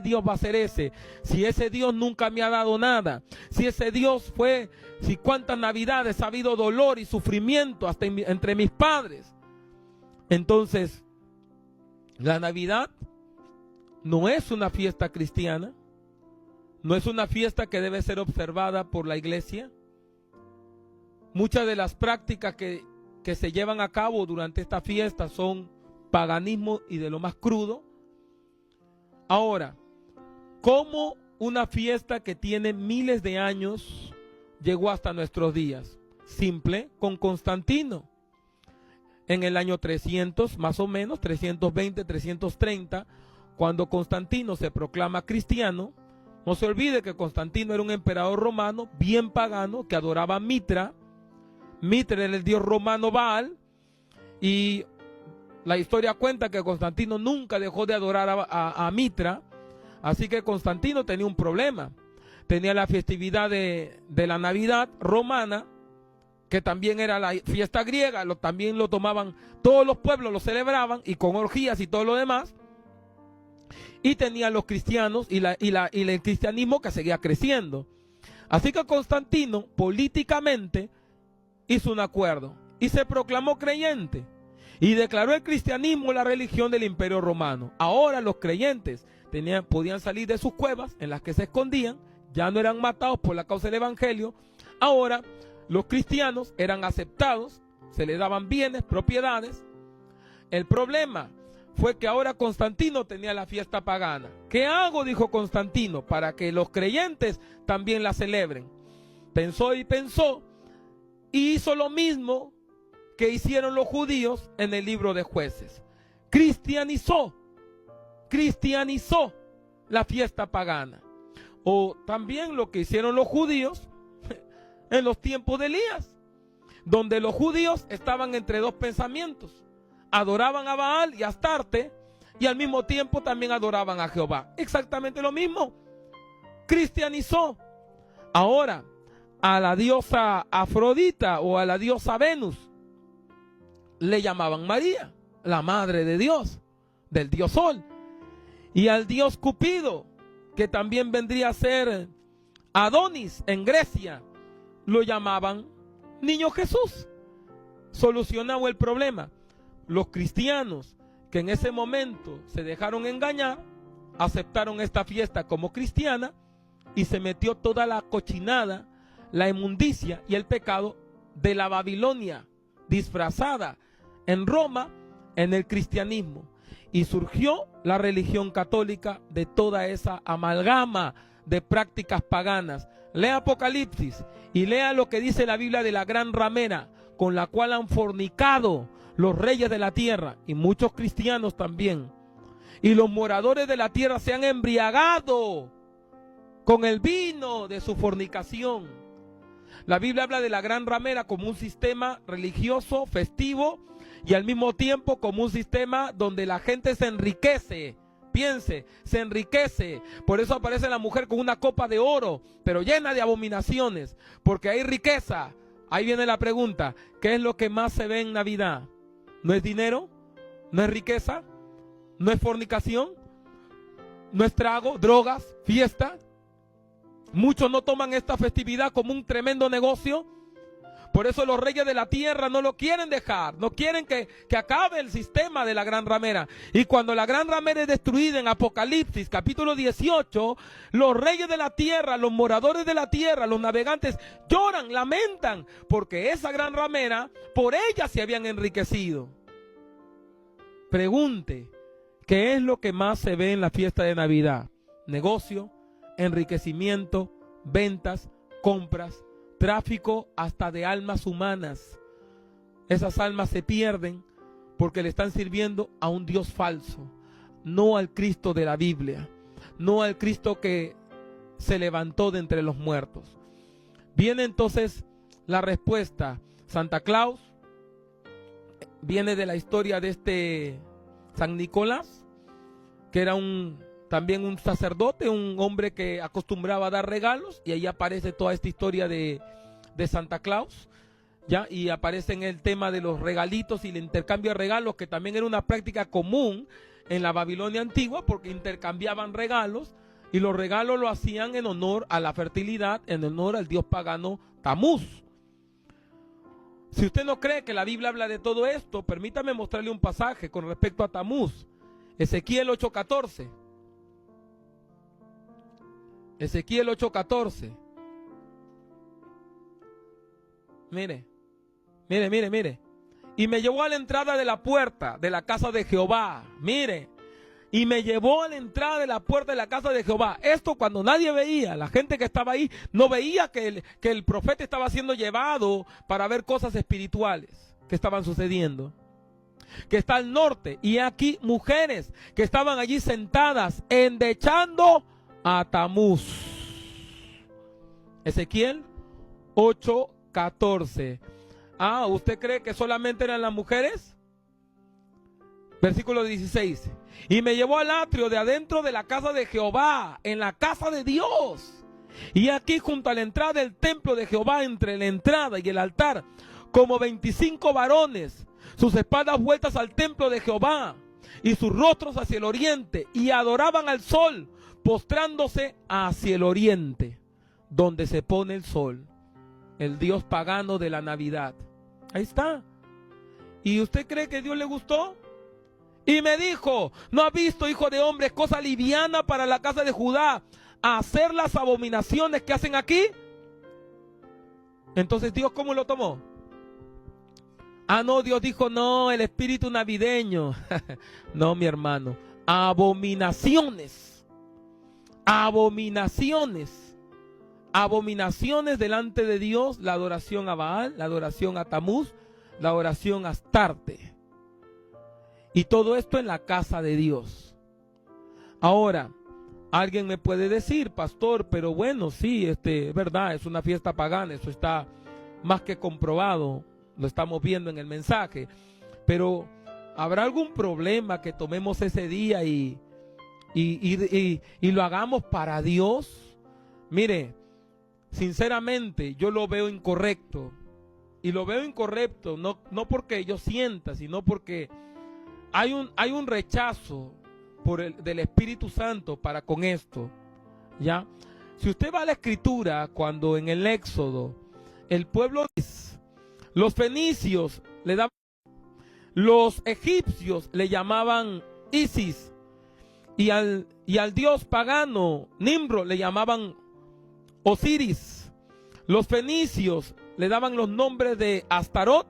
Dios va a ser ese? Si ese Dios nunca me ha dado nada, si ese Dios fue, si cuántas navidades ha habido dolor y sufrimiento hasta entre mis padres. Entonces, la Navidad no es una fiesta cristiana, no es una fiesta que debe ser observada por la iglesia. Muchas de las prácticas que se llevan a cabo durante esta fiesta son paganismo y de lo más crudo. Ahora, ¿cómo una fiesta que tiene miles de años llegó hasta nuestros días? Simple, con Constantino. En el año 300, más o menos, 320, 330, cuando Constantino se proclama cristiano. No se olvide que Constantino era un emperador romano, bien pagano, que adoraba a Mitra. Mitra era el dios romano Baal, y la historia cuenta que Constantino nunca dejó de adorar a Mitra. Así que Constantino tenía un problema. Tenía la festividad de la Navidad romana, que también era la fiesta griega, también lo tomaban, todos los pueblos lo celebraban, y con orgías y todo lo demás. Y tenía los cristianos y el cristianismo que seguía creciendo. Así que Constantino políticamente hizo un acuerdo y se proclamó creyente y declaró el cristianismo la religión del Imperio Romano. Ahora los creyentes podían salir de sus cuevas en las que se escondían, ya no eran matados por la causa del evangelio. Ahora los cristianos eran aceptados, se les daban bienes, propiedades. El problema fue que ahora Constantino tenía la fiesta pagana. ¿Qué hago?, dijo Constantino, para que los creyentes también la celebren. Pensó y pensó, y hizo lo mismo que hicieron los judíos en el libro de Jueces. Cristianizó la fiesta pagana. O también lo que hicieron los judíos en los tiempos de Elías, donde los judíos estaban entre dos pensamientos. Adoraban a Baal y a Astarte, y al mismo tiempo también adoraban a Jehová. Exactamente lo mismo. Cristianizó. Ahora, a la diosa Afrodita o a la diosa Venus le llamaban María, la madre de Dios, del dios Sol. Y al dios Cupido, que también vendría a ser Adonis en Grecia, lo llamaban Niño Jesús. Solucionado el problema. Los cristianos que en ese momento se dejaron engañar, aceptaron esta fiesta como cristiana, y se metió toda la cochinada, la inmundicia y el pecado de la Babilonia disfrazada en Roma en el cristianismo, y surgió la religión católica de toda esa amalgama de prácticas paganas. Lea Apocalipsis y lea lo que dice la Biblia de la gran ramera, con la cual han fornicado los reyes de la tierra y muchos cristianos también, y los moradores de la tierra se han embriagado con el vino de su fornicación. La Biblia habla de la gran ramera como un sistema religioso, festivo, y al mismo tiempo como un sistema donde la gente se enriquece. Piense, se enriquece. Por eso aparece la mujer con una copa de oro, pero llena de abominaciones, porque hay riqueza. Ahí viene la pregunta: ¿qué es lo que más se ve en Navidad? ¿No es dinero? ¿No es riqueza? ¿No es fornicación? ¿No es trago, drogas, fiesta? Muchos no toman esta festividad como un tremendo negocio. Por eso los reyes de la tierra no lo quieren dejar, no quieren que acabe el sistema de la gran ramera. Y cuando la gran ramera es destruida en Apocalipsis capítulo 18, los reyes de la tierra, los moradores de la tierra, los navegantes lloran, lamentan, porque esa gran ramera, por ella se habían enriquecido. Pregunte, ¿qué es lo que más se ve en la fiesta de Navidad? Negocio, enriquecimiento, ventas, compras, tráfico hasta de almas humanas. Esas almas se pierden porque le están sirviendo a un Dios falso, no al Cristo de la Biblia, no al Cristo que se levantó de entre los muertos. Viene entonces la respuesta. Santa Claus viene de la historia de este San Nicolás, que era también un sacerdote, un hombre que acostumbraba a dar regalos, y ahí aparece toda esta historia de Santa Claus, ¿ya? Y aparece en el tema de los regalitos y el intercambio de regalos, que también era una práctica común en la Babilonia antigua porque intercambiaban regalos y los regalos lo hacían en honor a la fertilidad, en honor al dios pagano Tamuz. Si usted no cree que la Biblia habla de todo esto, permítame mostrarle un pasaje con respecto a Tamuz. Ezequiel 8:14. Ezequiel 8:14. Mire. Y me llevó a la entrada de la puerta de la casa de Jehová. Mire. Y me llevó a la entrada de la puerta de la casa de Jehová. Esto cuando nadie veía, la gente que estaba ahí no veía que el profeta estaba siendo llevado para ver cosas espirituales que estaban sucediendo. Que está al norte. Y aquí mujeres que estaban allí sentadas endechando a Tamuz. Ezequiel 8:14. Ah, ¿usted cree que solamente eran las mujeres? Versículo 16. Y me llevó al atrio de adentro de la casa de Jehová, en la casa de Dios. Y aquí junto a la entrada del templo de Jehová, entre la entrada y el altar, como 25 varones, sus espadas vueltas al templo de Jehová, y sus rostros hacia el oriente, y adoraban al sol, postrándose hacia el oriente, donde se pone el sol, el dios pagano de la Navidad. Ahí está. ¿Y usted cree que Dios le gustó? Y me dijo, ¿no has visto, hijo de hombre, cosa liviana para la casa de Judá, hacer las abominaciones que hacen aquí? Entonces Dios, ¿cómo lo tomó? Ah, no, Dios dijo, no, el espíritu navideño. No, mi hermano, abominaciones. Abominaciones. Abominaciones delante de Dios, la adoración a Baal, la adoración a Tamuz, la adoración a Astarte. Y todo esto en la casa de Dios. Ahora, alguien me puede decir, pastor, pero bueno, sí, es verdad, es una fiesta pagana, eso está más que comprobado, lo estamos viendo en el mensaje. Pero, ¿habrá algún problema que tomemos ese día y lo hagamos para Dios? Mire, sinceramente, yo lo veo incorrecto. Y lo veo incorrecto, no porque yo sienta, sino porque hay un rechazo del Espíritu Santo para con esto, ¿ya? Si usted va a la Escritura, cuando en el Éxodo, el pueblo, los fenicios le daban, los egipcios le llamaban Isis, y al dios pagano Nimrod le llamaban Osiris. Los fenicios le daban los nombres de Astarot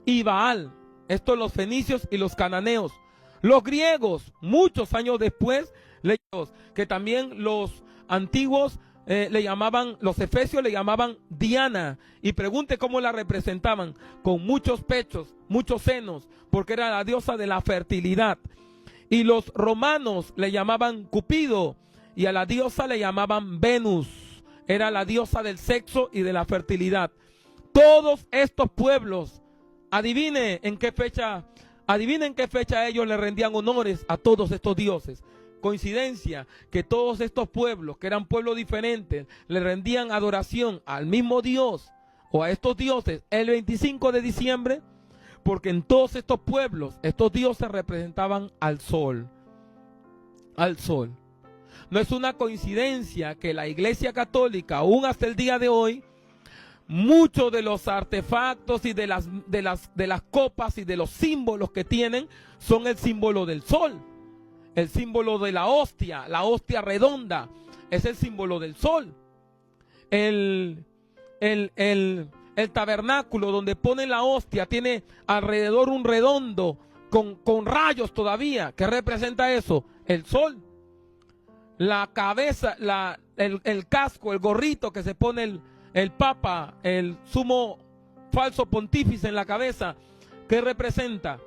y Baal. Estos los fenicios y los cananeos. Los griegos, muchos años después, que también los antiguos le llamaban, los efesios le llamaban Diana. Y pregunte cómo la representaban, con muchos pechos, muchos senos, porque era la diosa de la fertilidad. Y los romanos le llamaban Cupido, y a la diosa le llamaban Venus. Era la diosa del sexo y de la fertilidad. Todos estos pueblos, adivinen en qué fecha ellos le rendían honores a todos estos dioses. Coincidencia que todos estos pueblos, que eran pueblos diferentes, le rendían adoración al mismo Dios o a estos dioses el 25 de diciembre, porque en todos estos pueblos, estos dioses representaban al sol. Al sol. No es una coincidencia que la Iglesia Católica, aún hasta el día de hoy, muchos de los artefactos y de las copas y de los símbolos que tienen son el símbolo del sol. El símbolo de la hostia redonda, es el símbolo del sol. El tabernáculo donde ponen la hostia tiene alrededor un redondo con rayos todavía. ¿Qué representa eso? El sol. La cabeza, el casco, el gorrito que se pone el papa, el sumo falso pontífice en la cabeza, ¿qué representa?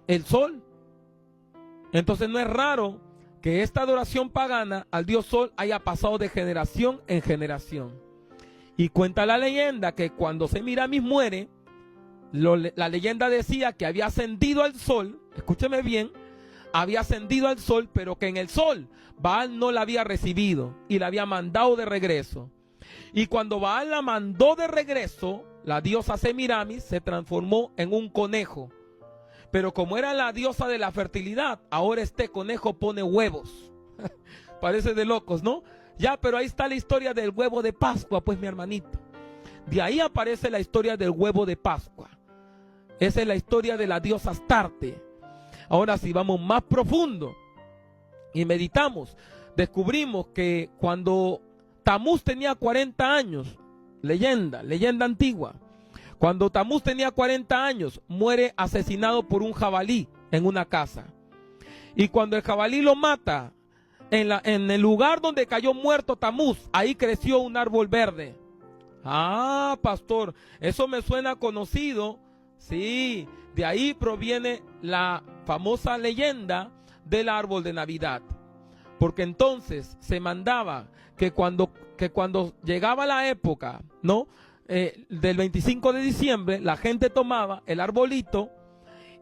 El sol. Entonces no es raro que esta adoración pagana al dios sol haya pasado de generación en generación. Y cuenta la leyenda que cuando Semiramis muere, la leyenda decía que había ascendido al sol, escúcheme bien, había ascendido al sol, pero que en el sol Baal no la había recibido y la había mandado de regreso. Y cuando Baal la mandó de regreso, la diosa Semiramis se transformó en un conejo. Pero como era la diosa de la fertilidad, ahora este conejo pone huevos. Parece de locos, ¿no? Ya, pero ahí está la historia del huevo de Pascua, pues mi hermanito. De ahí aparece la historia del huevo de Pascua. Esa es la historia de la diosa Astarte. Ahora si vamos más profundo y meditamos, descubrimos que cuando Tamuz tenía 40 años, leyenda antigua, cuando Tamuz tenía 40 años, muere asesinado por un jabalí en una casa. Y cuando el jabalí lo mata, en el lugar donde cayó muerto Tamuz, ahí creció un árbol verde. Ah, pastor, eso me suena conocido. Sí, de ahí proviene la famosa leyenda del árbol de Navidad. Porque entonces se mandaba que cuando llegaba la época, ¿no? Del 25 de diciembre, la gente tomaba el arbolito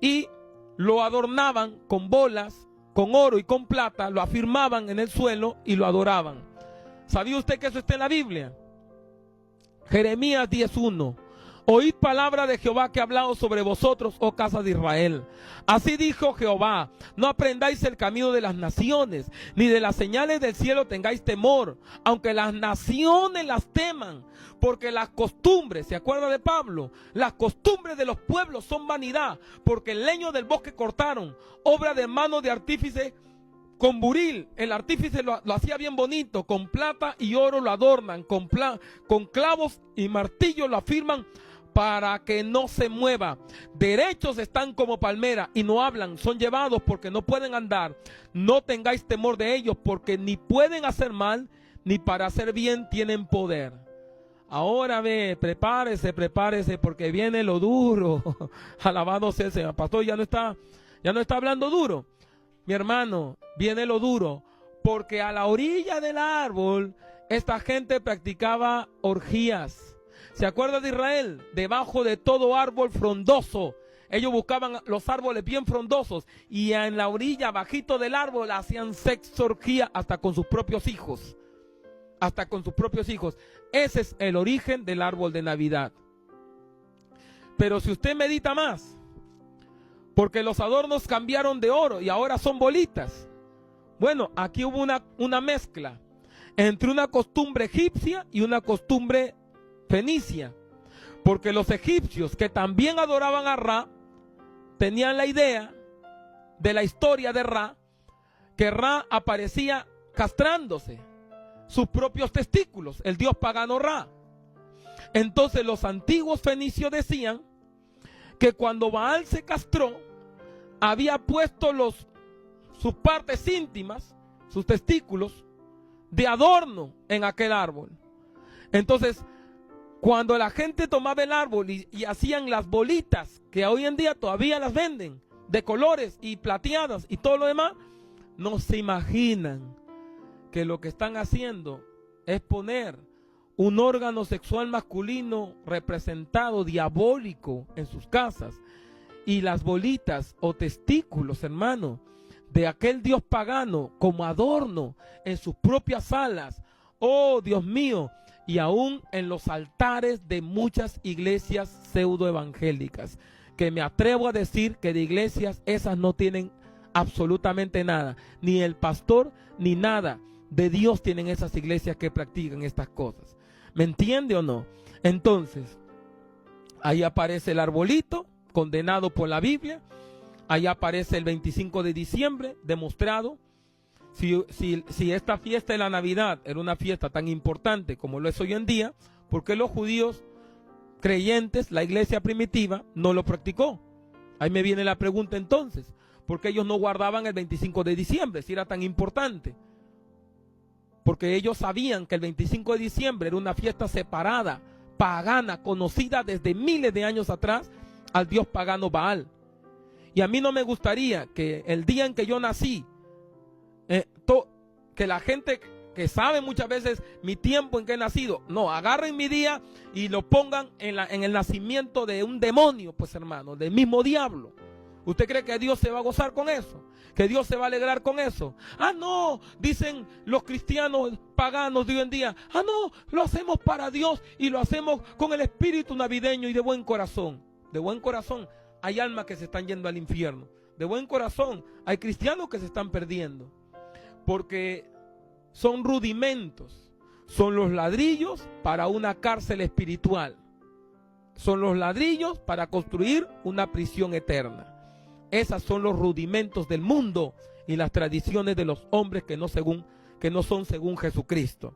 y lo adornaban con bolas, con oro y con plata, lo afirmaban en el suelo y lo adoraban. ¿Sabía usted que eso está en la Biblia? Jeremías 10:1. Oíd palabra de Jehová que ha hablado sobre vosotros, oh casa de Israel. Así dijo Jehová: no aprendáis el camino de las naciones, ni de las señales del cielo tengáis temor, aunque las naciones las teman, porque las costumbres, ¿se acuerda de Pablo? Las costumbres de los pueblos son vanidad, porque el leño del bosque cortaron, obra de mano de artífice con buril. El artífice lo hacía bien bonito, con plata y oro lo adornan, con clavos y martillo lo afirman para que no se mueva. Derechos están como palmera y no hablan, son llevados porque no pueden andar. No tengáis temor de ellos, porque ni pueden hacer mal, ni para hacer bien tienen poder. Ahora ve, prepárese, porque viene lo duro. Alabado sea el Señor. Pastor, ya no está hablando duro. Mi hermano, viene lo duro, porque a la orilla del árbol esta gente practicaba orgías. ¿Se acuerda de Israel? Debajo de todo árbol frondoso. Ellos buscaban los árboles bien frondosos y en la orilla, bajito del árbol, hacían sexo, orgía hasta con sus propios hijos. Hasta con sus propios hijos. Ese es el origen del árbol de Navidad. Pero si usted medita más, porque los adornos cambiaron de oro y ahora son bolitas. Bueno, aquí hubo una mezcla entre una costumbre egipcia y una costumbre fenicia. Porque los egipcios, que también adoraban a Ra, tenían la idea de la historia de Ra, que Ra aparecía castrándose sus propios testículos, el dios pagano Ra. Entonces los antiguos fenicios decían que cuando Baal se castró, había puesto sus partes íntimas, sus testículos, de adorno en aquel árbol. Entonces, cuando la gente tomaba el árbol y hacían las bolitas, que hoy en día todavía las venden, de colores y plateadas y todo lo demás, no se imaginan que lo que están haciendo es poner un órgano sexual masculino representado, diabólico, en sus casas. Y las bolitas o testículos, hermano, de aquel dios pagano como adorno en sus propias salas. Oh, Dios mío. Y aún en los altares de muchas iglesias pseudoevangélicas, que me atrevo a decir que de iglesias esas no tienen absolutamente nada. Ni el pastor ni nada de Dios tienen esas iglesias que practican estas cosas. ¿Me entiende o no? Entonces, ahí aparece el arbolito, condenado por la Biblia. Ahí aparece el 25 de diciembre, demostrado. Si esta fiesta de la Navidad era una fiesta tan importante como lo es hoy en día, ¿por qué los judíos creyentes, la iglesia primitiva, no lo practicó? Ahí me viene la pregunta entonces, ¿por qué ellos no guardaban el 25 de diciembre si era tan importante? Porque ellos sabían que el 25 de diciembre era una fiesta separada, pagana, conocida desde miles de años atrás al dios pagano Baal. Y a mí no me gustaría que el día en que yo nací, que la gente que sabe muchas veces mi tiempo en que he nacido, no, agarren mi día y lo pongan en el nacimiento de un demonio, pues hermano, del mismo diablo. ¿Usted cree que Dios se va a gozar con eso? ¿Que Dios se va a alegrar con eso? Ah, no, dicen los cristianos paganos de hoy en día. Ah, no, lo hacemos para Dios y lo hacemos con el espíritu navideño y de buen corazón. De buen corazón. hay almas que se están yendo al infierno. De buen corazón, hay cristianos que se están perdiendo. Porque son rudimentos, son los ladrillos para una cárcel espiritual. Son los ladrillos para construir una prisión eterna. Esos son los rudimentos del mundo y las tradiciones de los hombres que no son según Jesucristo.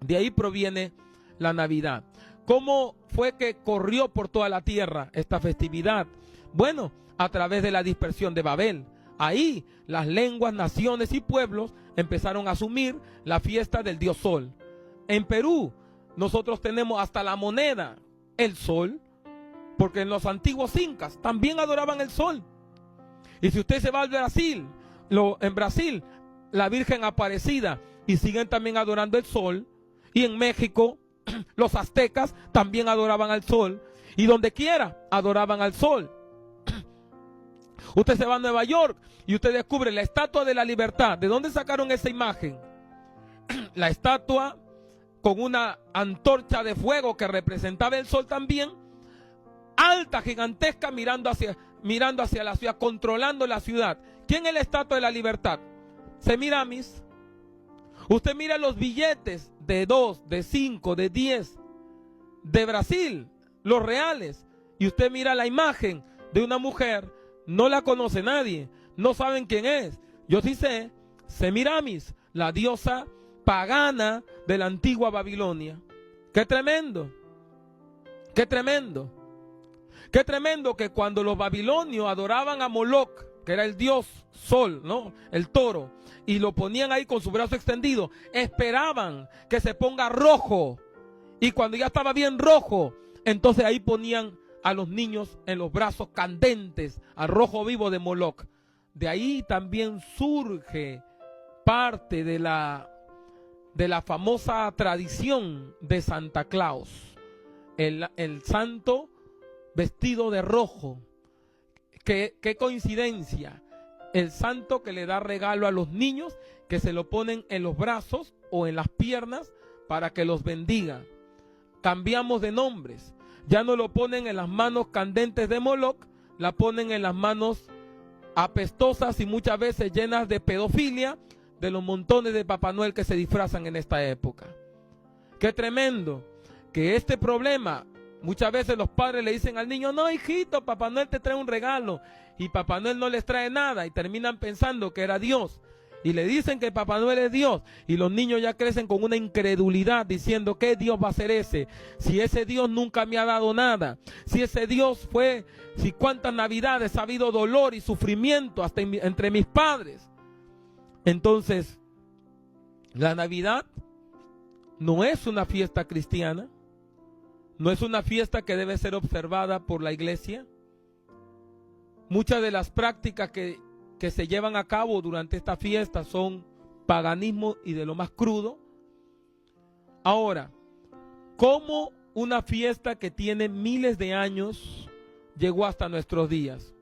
De ahí proviene la Navidad. ¿Cómo fue que corrió por toda la tierra esta festividad? Bueno, a través de la dispersión de Babel. Ahí las lenguas, naciones y pueblos empezaron a asumir la fiesta del dios Sol. En Perú nosotros tenemos hasta la moneda, el sol, porque en los antiguos incas también adoraban el sol. Y si usted se va al Brasil, en Brasil, la Virgen Aparecida, y siguen también adorando el sol. Y en México, los aztecas también adoraban al sol. Y donde quiera, adoraban al sol. Usted se va a Nueva York y usted descubre la Estatua de la Libertad. ¿De dónde sacaron esa imagen? La estatua con una antorcha de fuego que representaba el sol también, alta, gigantesca, mirando hacia la ciudad, controlando la ciudad. ¿Quién es la Estatua de la Libertad? Semiramis. Usted mira los billetes de 2, de 5, de 10 de Brasil, los reales, y usted mira la imagen de una mujer, no la conoce nadie, no saben quién es. Yo sí sé, Semiramis, la diosa pagana de la antigua Babilonia. ¡Qué tremendo! ¡Qué tremendo! ¡Qué tremendo que cuando los babilonios adoraban a Moloch, que era el dios sol, ¿no? El toro, y lo ponían ahí con su brazo extendido, esperaban que se ponga rojo, y cuando ya estaba bien rojo, entonces ahí ponían a los niños en los brazos candentes al rojo vivo de Moloch. De ahí también surge parte de la famosa tradición de Santa Claus, el santo vestido de rojo. Qué coincidencia, el santo que le da regalo a los niños, que se lo ponen en los brazos o en las piernas para que los bendiga. Cambiamos de nombres, ya no lo ponen en las manos candentes de Moloch, la ponen en las manos apestosas y muchas veces llenas de pedofilia de los montones de Papá Noel que se disfrazan en esta época. Qué tremendo que este problema, muchas veces los padres le dicen al niño: no, hijito, Papá Noel te trae un regalo, y Papá Noel no les trae nada, y terminan pensando que era Dios, y le dicen que Papá Noel es Dios, y los niños ya crecen con una incredulidad diciendo: ¿qué Dios va a ser ese? Si ese Dios nunca me ha dado nada, si ese Dios si cuántas navidades ha habido dolor y sufrimiento hasta entre mis padres. Entonces, la Navidad no es una fiesta cristiana, no es una fiesta que debe ser observada por la iglesia. Muchas de las prácticas que se llevan a cabo durante esta fiesta son paganismo y de lo más crudo. Ahora, ¿cómo una fiesta que tiene miles de años llegó hasta nuestros días?